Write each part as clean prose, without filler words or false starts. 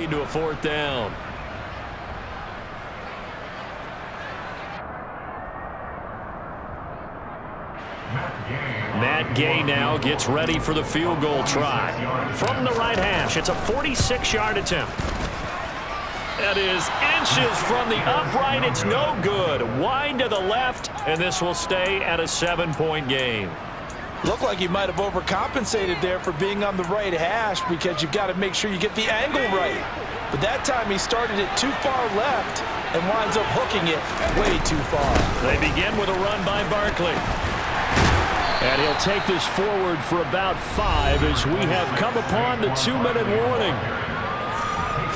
Into a fourth down. Matt Gay now gets ready for the field goal try. From the right hash, it's a 46-yard attempt. That is inches from the upright. It's no good. Wide to the left, and this will stay at a 7-point game. Looked like he might have overcompensated there for being on the right hash because you've got to make sure you get the angle right. But that time he started it too far left and winds up hooking it way too far. They begin with a run by Barkley. And he'll take this forward for about 5 as we have come upon the 2-minute warning.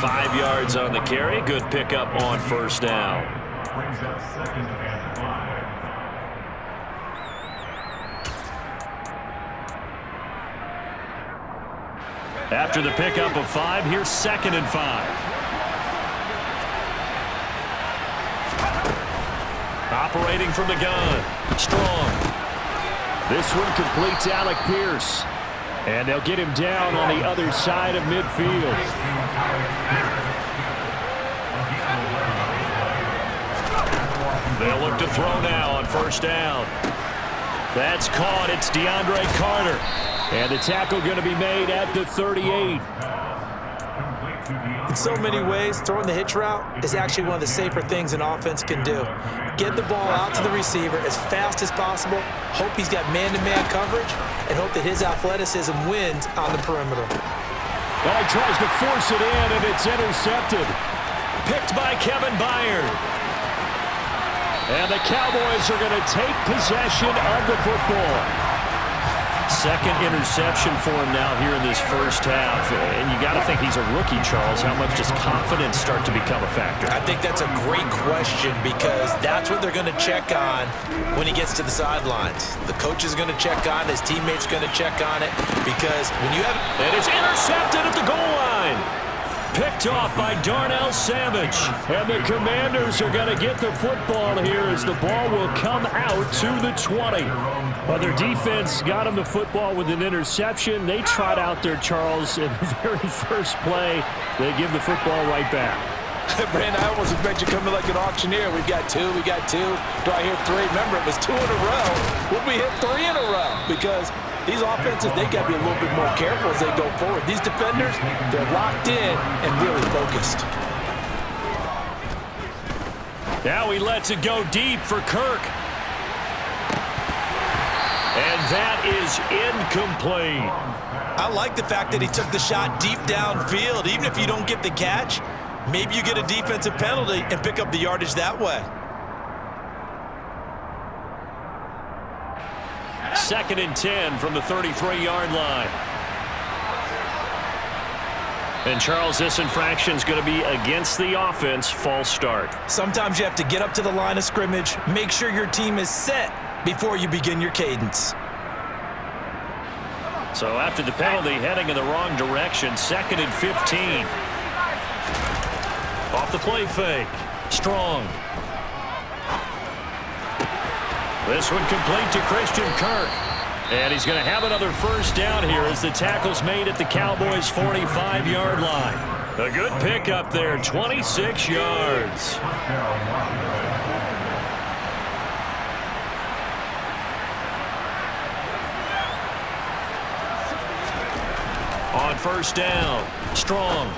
5 yards on the carry. Good pickup on first down. After the pickup of 5, here's 2nd and 5. Operating from the gun. Strong. This one completes Alec Pierce. And they'll get him down on the other side of midfield. They'll look to throw now on first down. That's caught. It's DeAndre Carter. And the tackle going to be made at the 38. In so many ways, throwing the hitch route is actually one of the safer things an offense can do. Get the ball out to the receiver as fast as possible, hope he's got man-to-man coverage, and hope that his athleticism wins on the perimeter. Well, he tries to force it in, and it's intercepted. Picked by Kevin Byard. And the Cowboys are going to take possession of the football. Second interception for him now here in this first half. And you got to think he's a rookie, Charles. How much does confidence start to become a factor? I think that's a great question because that's what they're going to check on when he gets to the sidelines. The coach is going to check on it. His teammates are going to check on it because when you have... And it's intercepted at the goal line. Picked off by Darnell Savage. And the Commanders are going to get the football here as the ball will come out to the 20. Well, their defense got him the football with an interception. They trot out there, Charles, in the very first play. They give the football right back. Brandon, I almost expect you coming like an auctioneer. We've got 2, we got 2. Do I hear 3? Remember, it was 2 in a row. Would we hit 3 in a row? Because these offenses, they got to be a little bit more careful as they go forward. These defenders, they're locked in and really focused. Now he lets it go deep for Kirk. And that is incomplete. I like the fact that he took the shot deep downfield. Even if you don't get the catch, maybe you get a defensive penalty and pick up the yardage that way. 2nd and 10 from the 33-yard line. And, Charles, this infraction is going to be against the offense. False start. Sometimes you have to get up to the line of scrimmage, make sure your team is set before you begin your cadence. So after the penalty, heading in the wrong direction, 2nd and 15. Off the play fake. Strong. This one complete to Christian Kirk. And he's going to have another first down here as the tackle's made at the Cowboys' 45-yard line. A good pickup there, 26 yards. On first down, Strong.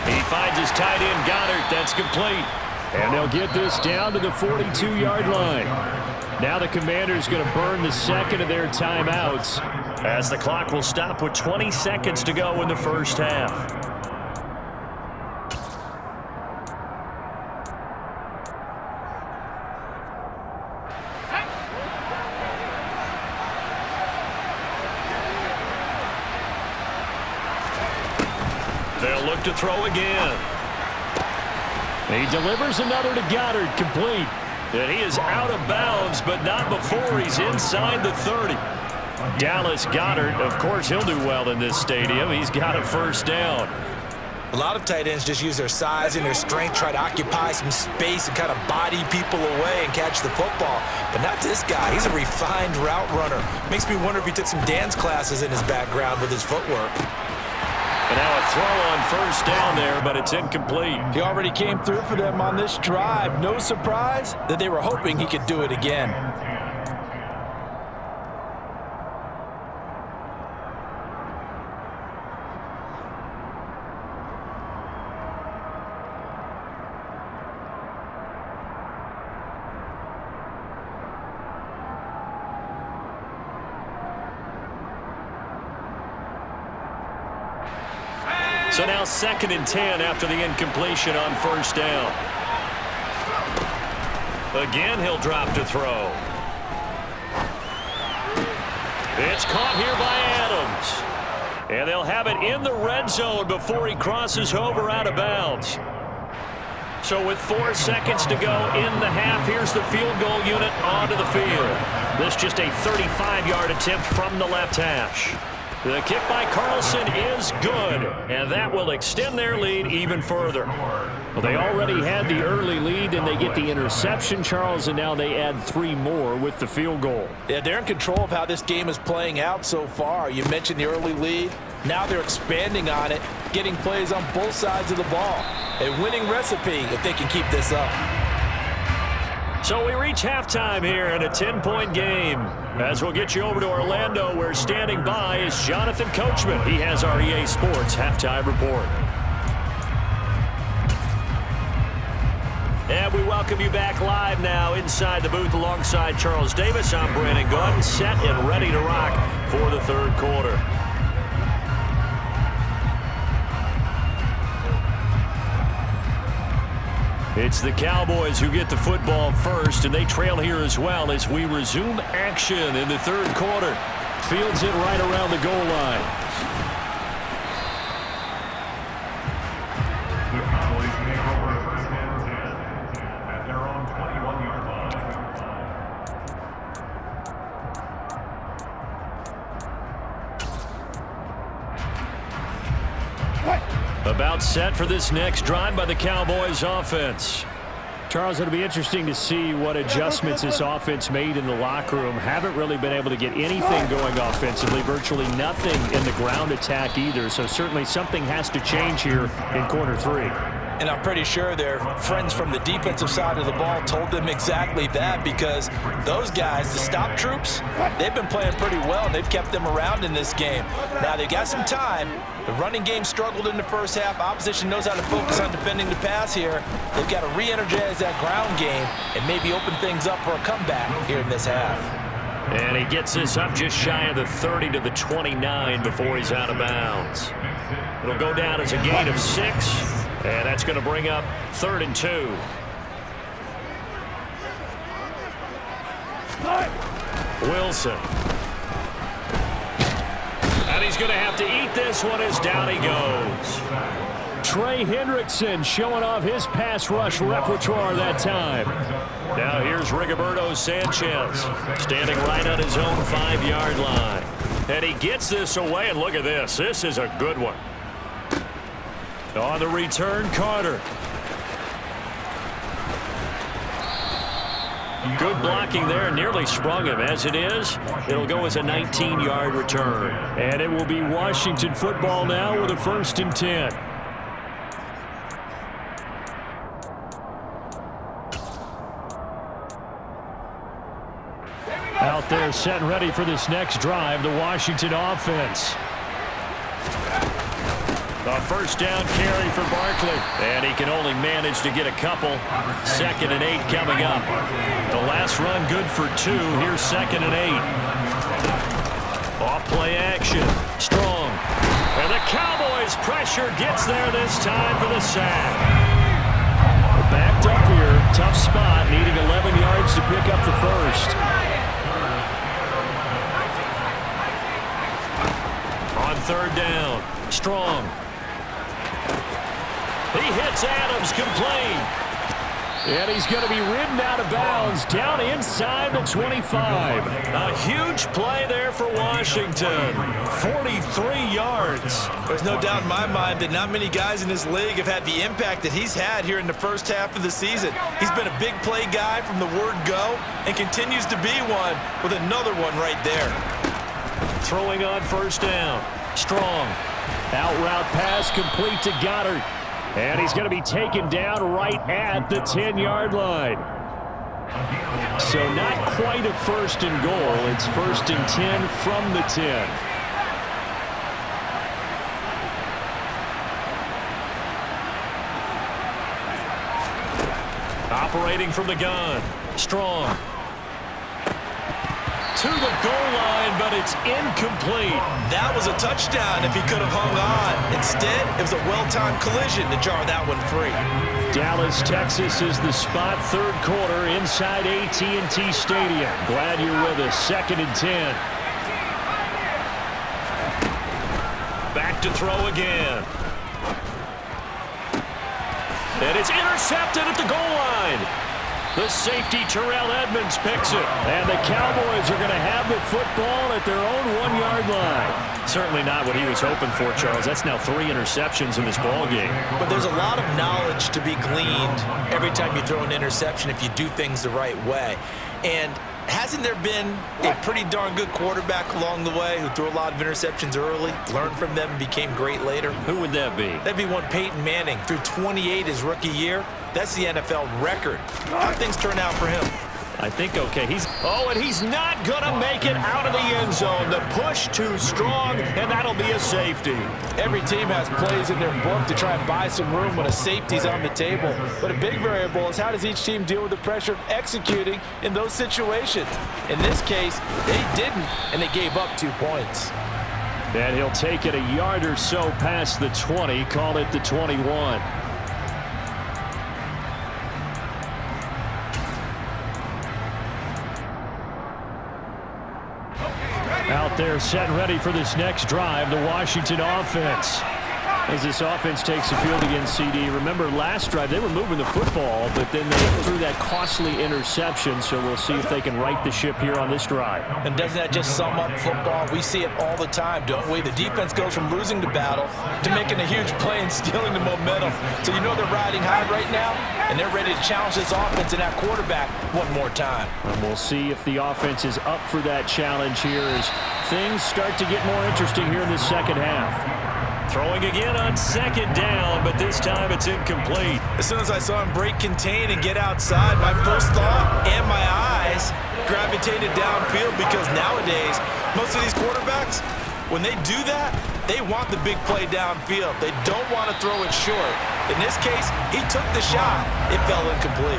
He finds his tight end, Goddard. That's complete. And they'll get this down to the 42-yard line. Now the Commanders going to burn the second of their timeouts as the clock will stop with 20 seconds to go in the first half. They'll look to throw again. He delivers another to Goddard, complete. And he is out of bounds, but not before he's inside the 30. Dallas Goedert, of course, he'll do well in this stadium. He's got a first down. A lot of tight ends just use their size and their strength, try to occupy some space and kind of body people away and catch the football. But not this guy. He's a refined route runner. Makes me wonder if he took some dance classes in his background with his footwork. And now a throw on first down there, but it's incomplete. He already came through for them on this drive. No surprise that they were hoping he could do it again. So now 2nd and 10 after the incompletion on first down. Again, he'll drop to throw. It's caught here by Adams. And they'll have it in the red zone before he crosses over out of bounds. So with 4 seconds to go in the half, here's the field goal unit onto the field. This just a 35-yard attempt from the left hash. The kick by Carlson is good, and that will extend their lead even further. Well, they already had the early lead, and they get the interception, Charles, and now they add 3 more with the field goal. Yeah, they're in control of how this game is playing out so far. You mentioned the early lead. Now they're expanding on it, getting plays on both sides of the ball. A winning recipe if they can keep this up. So we reach halftime here in a 10-point game. As we'll get you over to Orlando, where standing by is Jonathan Coachman. He has our EA Sports halftime report. And we welcome you back live now inside the booth alongside Charles Davis. I'm Brandon Gaudin, set and ready to rock for the third quarter. It's the Cowboys who get the football first, and they trail here as well as we resume action in the third quarter. Fields it right around the goal line. The Cowboys make over a first down 10 at their own 21-yard line. About set for this next drive by the Cowboys offense. Charles, it'll be interesting to see what adjustments this offense made in the locker room. Haven't really been able to get anything going offensively, virtually nothing in the ground attack either. So certainly something has to change here in quarter 3. And I'm pretty sure their friends from the defensive side of the ball told them exactly that, because those guys, the stop troops, they've been playing pretty well, and they've kept them around in this game. Now, they've got some time. The running game struggled in the first half. Opposition knows how to focus on defending the pass here. They've got to re-energize that ground game and maybe open things up for a comeback here in this half. And he gets this up just shy of the 30 to the 29 before he's out of bounds. It'll go down as a gain of 6. And that's going to bring up 3rd and 2. Wilson. And he's going to have to eat this one as down he goes. Trey Hendrickson showing off his pass rush repertoire that time. Now here's Rigoberto Sanchez standing right on his own 5-yard line. And he gets this away, and look at this. This is a good one. On the return, Carter. Good blocking there, nearly sprung him. As it is, it'll go as a 19-yard return. And it will be Washington football now with a 1st and 10. Out there set and ready for this next drive, the Washington offense. A first down carry for Barkley. And he can only manage to get a couple. 2nd and 8 coming up. The last run good for 2. Here's 2nd and 8. Off play action. Strong. And the Cowboys pressure gets there this time for the sack. Backed up here. Tough spot. Needing 11 yards to pick up the first. On 3rd down. Strong. He hits Adams complete. And he's going to be ridden out of bounds down inside the 25. A huge play there for Washington. 43 yards. There's no doubt in my mind that not many guys in this league have had the impact that he's had here in the first half of the season. He's been a big play guy from the word go and continues to be one with another one right there. Throwing on 1st down. Strong. Out route pass complete to Goddard. And he's going to be taken down right at the 10-yard line. So not quite a first and goal. It's first and 10 from the 10. Operating from the gun. Strong. To the goal line, but it's incomplete. That was a touchdown if he could have hung on. Instead, it was a well-timed collision to jar that one free. Dallas, Texas is the spot, third quarter inside AT&T Stadium. Glad you're with us. Second and 10. Back to throw again. And it's intercepted at the goal line. The safety, Terrell Edmonds, picks it. And the Cowboys are going to have the football at their own 1-yard line. Certainly not what he was hoping for, Charles. That's now 3 interceptions in this ball game. But there's a lot of knowledge to be gleaned every time you throw an interception if you do things the right way. And hasn't there been a pretty darn good quarterback along the way who threw a lot of interceptions early, learned from them, and became great later? Who would that be? That'd be one Peyton Manning. Threw 28 his rookie year. That's the NFL record. How things turn out for him? I think okay. And he's not going to make it out of the end zone. The push too strong, and that'll be a safety. Every team has plays in their book to try and buy some room when a safety's on the table. But a big variable is how does each team deal with the pressure of executing in those situations? In this case, they didn't, and they gave up 2 points. And he'll take it a yard or so past the 20, call it the 21. Out there set and ready for this next drive, the Washington offense. As this offense takes the field against CD. Remember last drive, they were moving the football, but then they threw that costly interception, so we'll see if they can right the ship here on this drive. And doesn't that just sum up football? We see it all the time, don't we? The defense goes from losing the battle to making a huge play and stealing the momentum. So you know they're riding high right now, and they're ready to challenge this offense and that quarterback one more time. And we'll see if the offense is up for that challenge here as things start to get more interesting here in the second half. Throwing again on second down, but this time it's incomplete. As soon as I saw him break contain and get outside, my first thought and my eyes gravitated downfield because nowadays, most of these quarterbacks, when they do that, they want the big play downfield. They don't want to throw it short. In this case, he took the shot. It fell incomplete.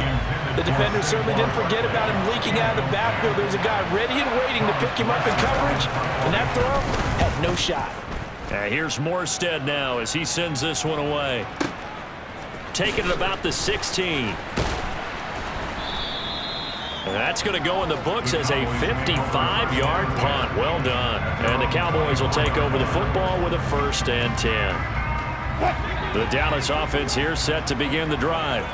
The defender certainly didn't forget about him leaking out of the backfield. There was a guy ready and waiting to pick him up in coverage, and that throw had no shot. Here's Morstead now as he sends this one away. Taking it about the 16. And that's going to go in the books as a 55-yard punt. Well done. And the Cowboys will take over the football with a 1st and 10. The Dallas offense here set to begin the drive.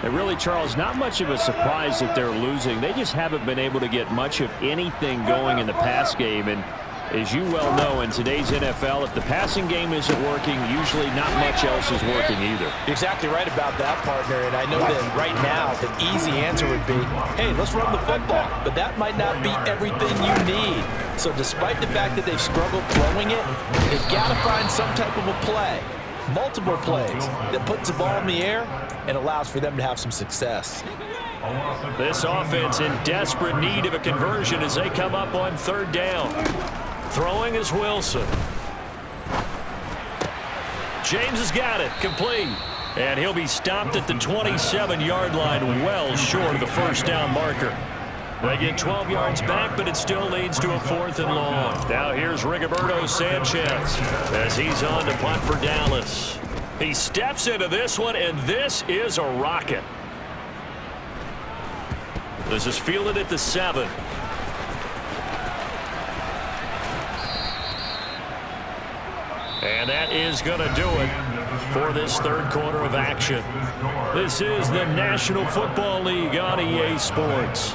And really, Charles, not much of a surprise that they're losing. They just haven't been able to get much of anything going in the pass game. And as you well know, in today's NFL, if the passing game isn't working, usually not much else is working either. You're exactly right about that, partner. And I know that right now the easy answer would be, hey, let's run the football. But that might not be everything you need. So despite the fact that they've struggled throwing it, they've got to find some type of a play, multiple plays, that puts the ball in the air and allows for them to have some success. This offense in desperate need of a conversion as they come up on 3rd down. Throwing is Wilson. James has got it. Complete. And he'll be stopped at the 27-yard line, well short of the 1st down marker. They get 12 yards back, but it still leads to a 4th and long. Now here's Rigoberto Sanchez as he's on to punt for Dallas. He steps into this one, and this is a rocket. This is fielded at the 7. And that is going to do it for this 3rd quarter of action. This is the National Football League on EA Sports.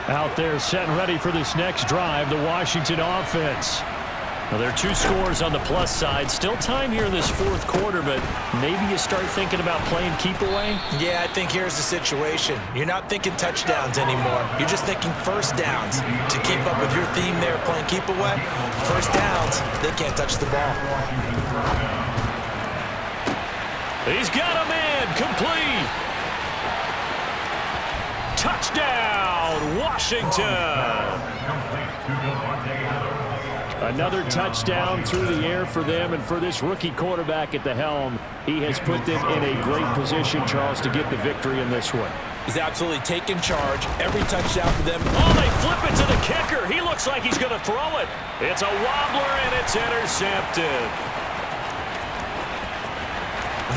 Out there set and ready for this next drive, the Washington offense. Well, there are 2 scores on the plus side. Still time here in this fourth quarter, but maybe you start thinking about playing keep away? Yeah, I think here's the situation. You're not thinking touchdowns anymore. You're just thinking first downs. To keep up with your theme there, playing keep away, first downs, they can't touch the ball. He's got a man, complete. Touchdown, Washington. Another touchdown through the air for them, and for this rookie quarterback at the helm, he has put them in a great position, Charles, to get the victory in this one. He's absolutely taken charge. Every touchdown for them. Oh, they flip it to the kicker. He looks like he's going to throw it. It's a wobbler, and it's intercepted.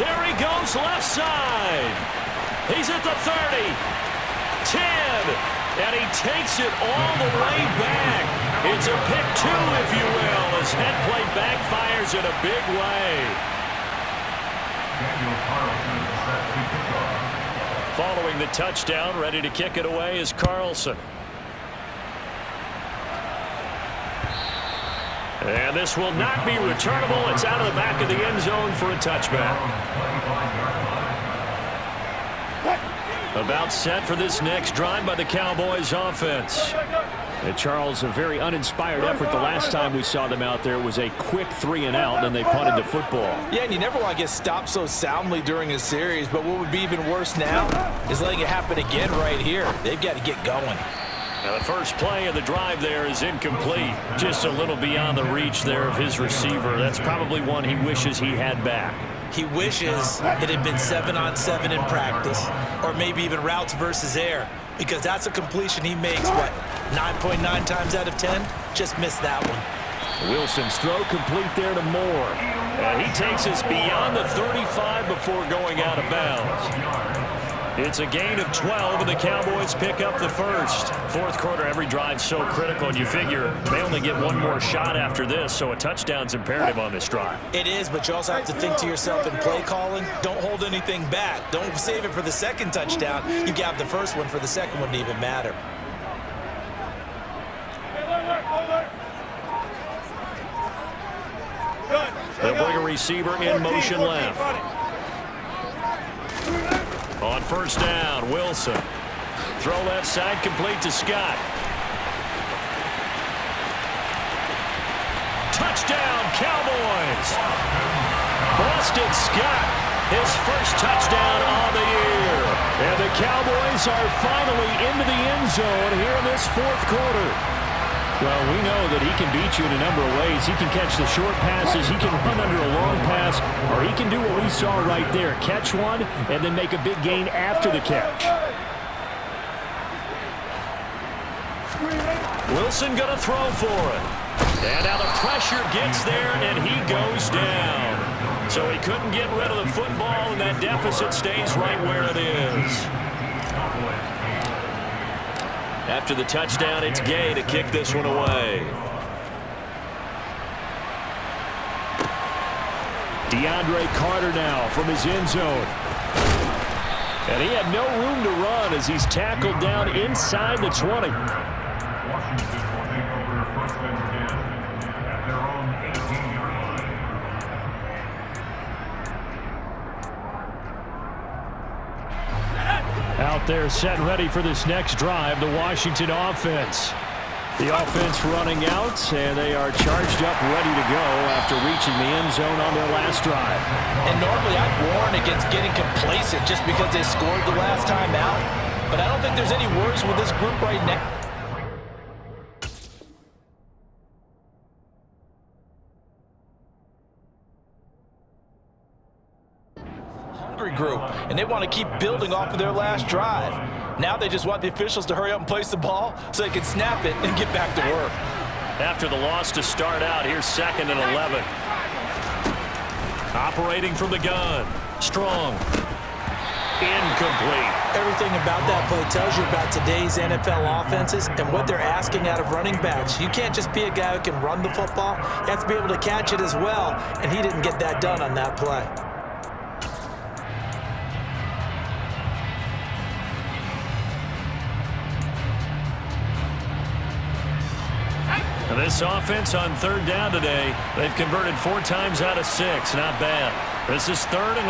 There he goes, left side. He's at the 30, 10, and he takes it all the way back. It's a pick 2, if you will, as head play backfires in a big way. Following the touchdown, ready to kick it away is Carlson. And this will not be returnable. It's out of the back of the end zone for a touchback. About set for this next drive by the Cowboys offense. And Charles, a very uninspired effort the last time we saw them out there. It was a quick 3-and-out, and they punted the football. Yeah, and you never want to get stopped so soundly during a series, but what would be even worse now is letting it happen again right here. They've got to get going. Now the first play of the drive there is incomplete. Just a little beyond the reach there of his receiver. That's probably one he wishes he had back. He wishes it had been 7-on-7 in practice, or maybe even routes versus air, because that's a completion he makes, 9.9 times out of 10? Just missed that one. Wilson's throw complete there to Moore. And he takes us beyond the 35 before going out of bounds. It's a gain of 12, and the Cowboys pick up the first. Fourth quarter, every drive's so critical, and you figure they only get one more shot after this, so a touchdown's imperative on this drive. It is, but you also have to think to yourself in play calling, don't hold anything back. Don't save it for the second touchdown. You got the first one for the second one to even matter. They'll bring a receiver in motion left. On first down, Wilson. Throw left side, complete to Scott. Touchdown, Cowboys! Boston Scott, his first touchdown on the year. And the Cowboys are finally into the end zone here in this fourth quarter. Well, we know that he can beat you in a number of ways. He can catch the short passes, he can run under a long pass, or he can do what we saw right there, catch one and then make a big gain after the catch. Wilson going to throw for it. And now the pressure gets there, and he goes down. So he couldn't get rid of the football, and that deficit stays right where it is. After the touchdown, it's Gay to kick this one away. DeAndre Carter now from his end zone. And he had no room to run as he's tackled down inside the 20. Washington will take over first and 10 at their own 18-yard line. Out there set ready for this next drive, the Washington offense. The offense running out, and they are charged up, ready to go after reaching the end zone on their last drive. And normally I'd warn against getting complacent just because they scored the last time out. But I don't think there's any worries with this group right now. Group, and they want to keep building off of their last drive. Now they just want the officials to hurry up and place the ball so they can snap it and get back to work. After the loss to start out, here's 2nd and 11. Operating from the gun. Strong. Incomplete. Everything about that play tells you about today's NFL offenses and what they're asking out of running backs. You can't just be a guy who can run the football. You have to be able to catch it as well, and he didn't get that done on that play. And This offense on third down today, they've converted 4 times out of 6. Not bad. This is 3rd and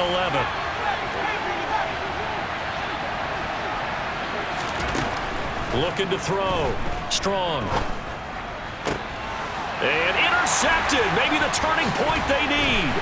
11. Looking to throw. Strong. And intercepted. Maybe the turning point they need.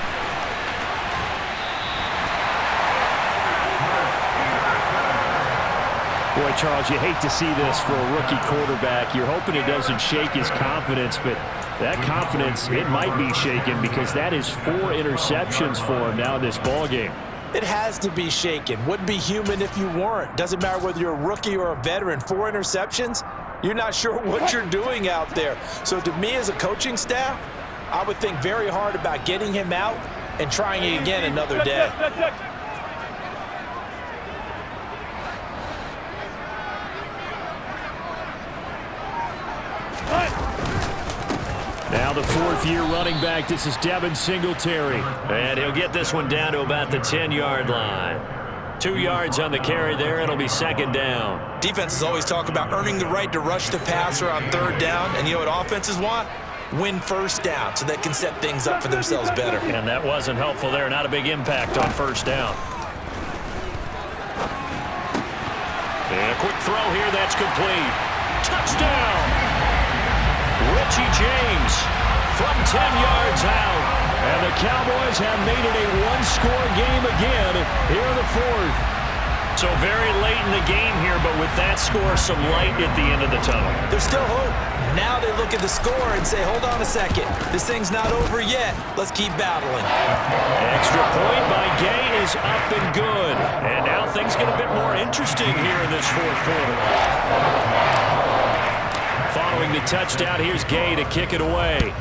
Boy, Charles, you hate to see this for a rookie quarterback. You're hoping it doesn't shake his confidence, but that confidence, it might be shaken because that is 4 interceptions for him now in this ballgame. It has to be shaken. Wouldn't be human if you weren't. Doesn't matter whether you're a rookie or a veteran. 4 interceptions, you're not sure what you're doing out there. So to me as a coaching staff, I would think very hard about getting him out and trying it again another day. Now the 4th-year running back, this is Devin Singletary. And he'll get this one down to about the 10-yard line. 2 yards on the carry there. It'll be 2nd down. Defenses always talk about earning the right to rush the passer on 3rd down. And you know what offenses want? Win 1st down so they can set things up for themselves better. And that wasn't helpful there. Not a big impact on 1st down. And a quick throw here. That's complete. Touchdown! Richie James from 10 yards out. And the Cowboys have made it a 1-score game again here in the 4th. So very late in the game here, but with that score, some light at the end of the tunnel. There's still hope. Now they look at the score and say, hold on a second. This thing's not over yet. Let's keep battling. Extra point by Gay is up and good. And now things get a bit more interesting here in this 4th quarter. Following the touchdown, here's Gay to kick it away.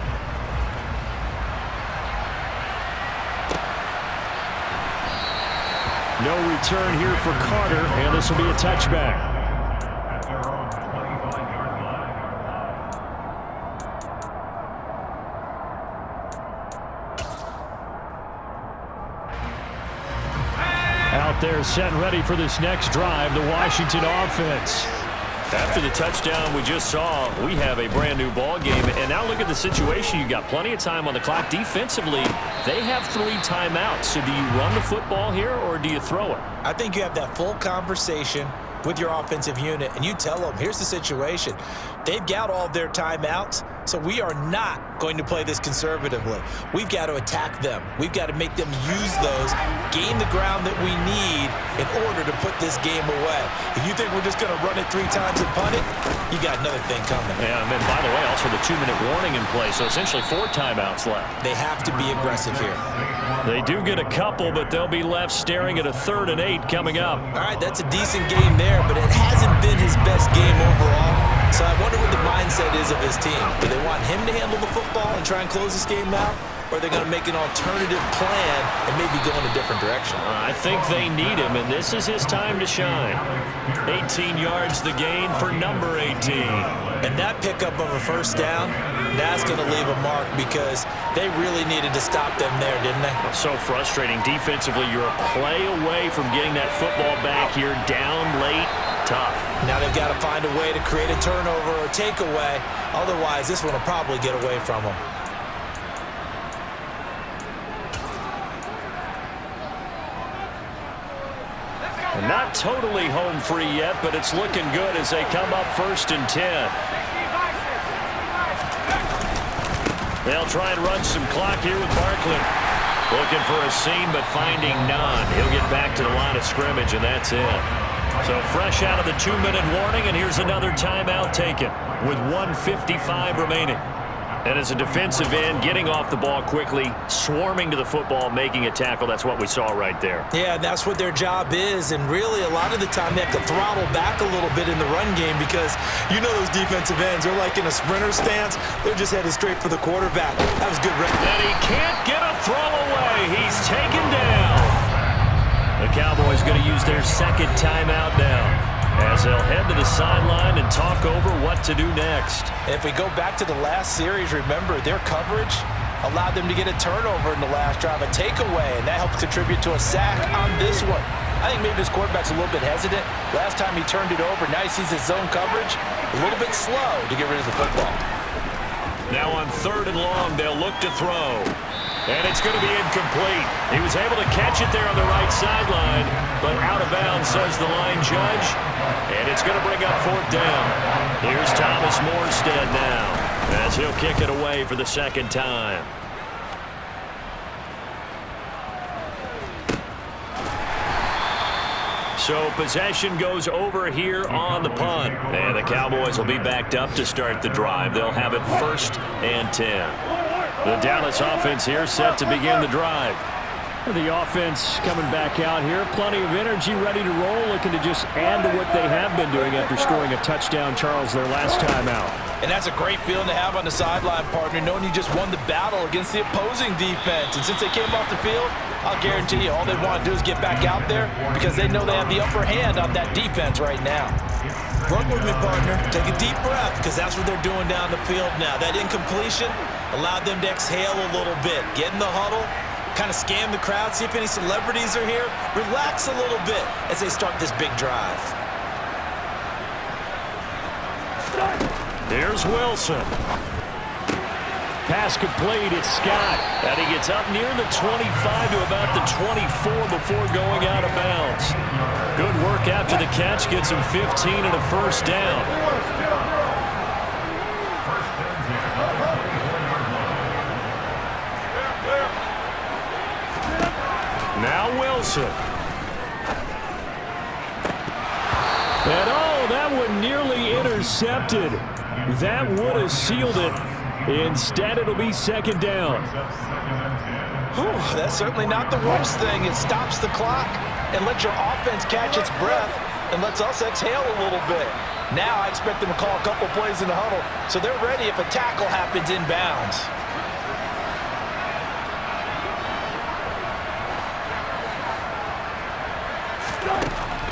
No return here for Carter, and this will be a touchback. At their own 25-yard line. Out there set and ready for this next drive, the Washington offense. After the touchdown we just saw, we have a brand new ball game. And now look at the situation. You've got plenty of time on the clock. Defensively, they have 3 timeouts. So do you run the football here or do you throw it? I think you have that full conversation with your offensive unit, and you tell them, here's the situation. They've got all of their timeouts, so we are not going to play this conservatively. We've got to attack them. We've got to make them use those, gain the ground that we need in order to put this game away. If you think we're just going to run it 3 times and punt it, you got another thing coming. Yeah, and then, by the way, also the 2-minute warning in play, so essentially 4 timeouts left. They have to be aggressive here. They do get a couple, but they'll be left staring at a 3rd and 8 coming up. All right, that's a decent game there, but it hasn't been his best game overall. So I wonder what the mindset is of his team. Do they want him to handle the football and try and close this game out? Or are they going to make an alternative plan and maybe go in a different direction? I think they need him, and this is his time to shine. 18 yards the gain for number 18. And that pickup of a 1st down, that's going to leave a mark because they really needed to stop them there, didn't they? So frustrating. Defensively, you're a play away from getting that football back here, down late, tough. Now they've got to find a way to create a turnover or takeaway. Otherwise, this one will probably get away from them. Not totally home free yet, but it's looking good as they come up 1st and 10. They'll try and run some clock here with Barkley. Looking for a seam, but finding none. He'll get back to the line of scrimmage, and that's it. So fresh out of the 2-minute warning, and here's another timeout taken with 1:55 remaining. And as a defensive end, getting off the ball quickly, swarming to the football, making a tackle, that's what we saw right there. Yeah, that's what their job is, and really a lot of the time they have to throttle back a little bit in the run game because you know those defensive ends, they're like in a sprinter stance. They're just headed straight for the quarterback. That was good. And he can't get a throw away. He's taken down. The Cowboys going to use their 2nd timeout now, as they'll head to the sideline and talk over what to do next. If we go back to the last series, remember, their coverage allowed them to get a turnover in the last drive, a takeaway, and that helps contribute to a sack on this one. I think maybe this quarterback's a little bit hesitant. Last time he turned it over, now he sees his zone coverage a little bit slow to get rid of the football. Now on 3rd and long, they'll look to throw. And it's going to be incomplete. He was able to catch it there on the right sideline, but out of bounds, says the line judge. And it's going to bring up 4th down. Here's Thomas Morstead now, as he'll kick it away for the 2nd time. So possession goes over here on the punt. And the Cowboys will be backed up to start the drive. They'll have it 1st and 10. The Dallas offense here set to begin the drive. The offense coming back out here. Plenty of energy, ready to roll, looking to just add to what they have been doing after scoring a touchdown, Charles, their last time out. And that's a great feeling to have on the sideline, partner, knowing you just won the battle against the opposing defense. And since they came off the field, I'll guarantee you all they want to do is get back out there because they know they have the upper hand on that defense right now. Work with me, partner. Take a deep breath because that's what they're doing down the field now. That incompletion allowed them to exhale a little bit. Get in the huddle, kind of scan the crowd, see if any celebrities are here. Relax a little bit as they start this big drive. Here's Wilson. Pass complete. It's Scott. And he gets up near the 25 to about the 24 before going out of bounds. Good work after the catch. Gets him 15 and a 1st down. Now Wilson. And oh, that one nearly intercepted. That would have sealed it. Instead, it'll be 2nd down. Whew, that's certainly not the worst thing. It stops the clock and lets your offense catch its breath and lets us exhale a little bit. Now I expect them to call a couple plays in the huddle so they're ready if a tackle happens inbounds.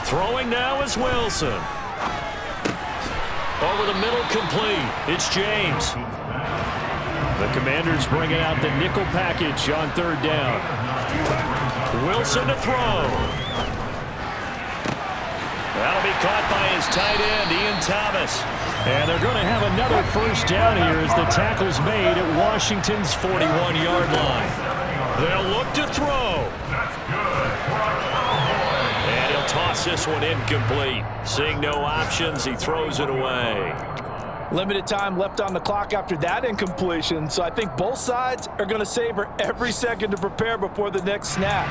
Throwing now is Wilson. Over the middle, complete. It's James. The Commanders bringing out the nickel package on 3rd down. Wilson to throw. That'll be caught by his tight end, Ian Thomas. And they're going to have another 1st down here as the tackle's made at Washington's 41-yard line. They'll look to throw. And he'll toss this one incomplete. Seeing no options, he throws it away. Limited time left on the clock after that incompletion, so I think both sides are going to savor every second to prepare before the next snap.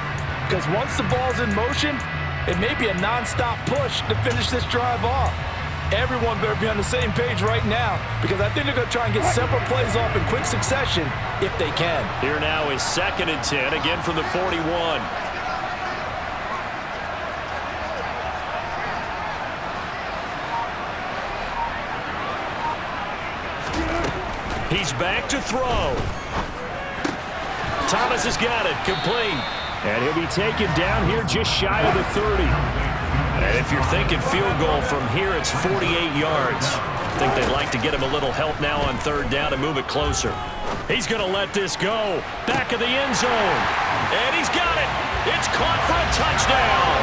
Because once the ball's in motion, it may be a non-stop push to finish this drive off. Everyone better be on the same page right now because I think they're going to try and get several plays off in quick succession if they can. Here now is 2nd and 10, again from the 41. He's back to throw. Thomas has got it, complete. And he'll be taken down here just shy of the 30. And if you're thinking field goal from here, it's 48 yards. I think they'd like to get him a little help now on 3rd down and move it closer. He's going to let this go. Back of the end zone. And he's got it. It's caught for a touchdown.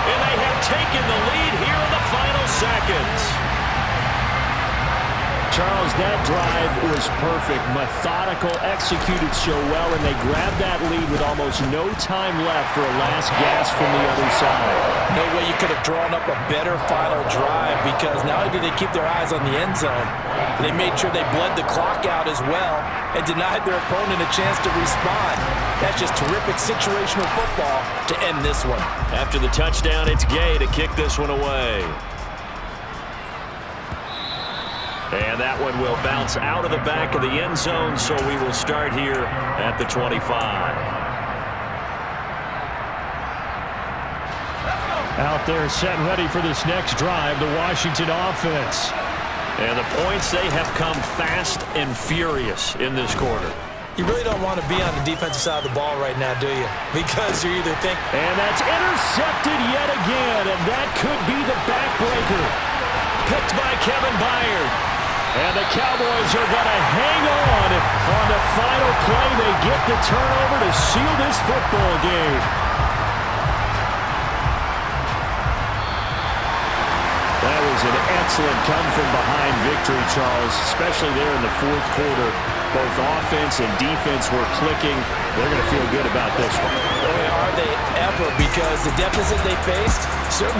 And they have taken the lead here in the final seconds. Charles, that drive was perfect. Methodical, executed so well, and they grabbed that lead with almost no time left for a last gasp from the other side. No way you could have drawn up a better final drive because not only did they keep their eyes on the end zone, they made sure they bled the clock out as well and denied their opponent a chance to respond. That's just terrific situational football to end this one. After the touchdown, it's Gay to kick this one away. And that one will bounce out of the back of the end zone, so we will start here at the 25. Out there set and ready for this next drive, the Washington offense. And the points, they have come fast and furious in this quarter. You really don't want to be on the defensive side of the ball right now, do you? Because you're either thinking... And that's intercepted yet again, and that could be the backbreaker. Picked by Kevin Byard. And the Cowboys are going to hang on the final play. They get the turnover to seal this football game. That was an excellent come-from-behind victory, Charles, especially there in the fourth quarter. Both offense and defense were clicking. They're going to feel good about this one. Boy, are they ever, because the deficit they faced certainly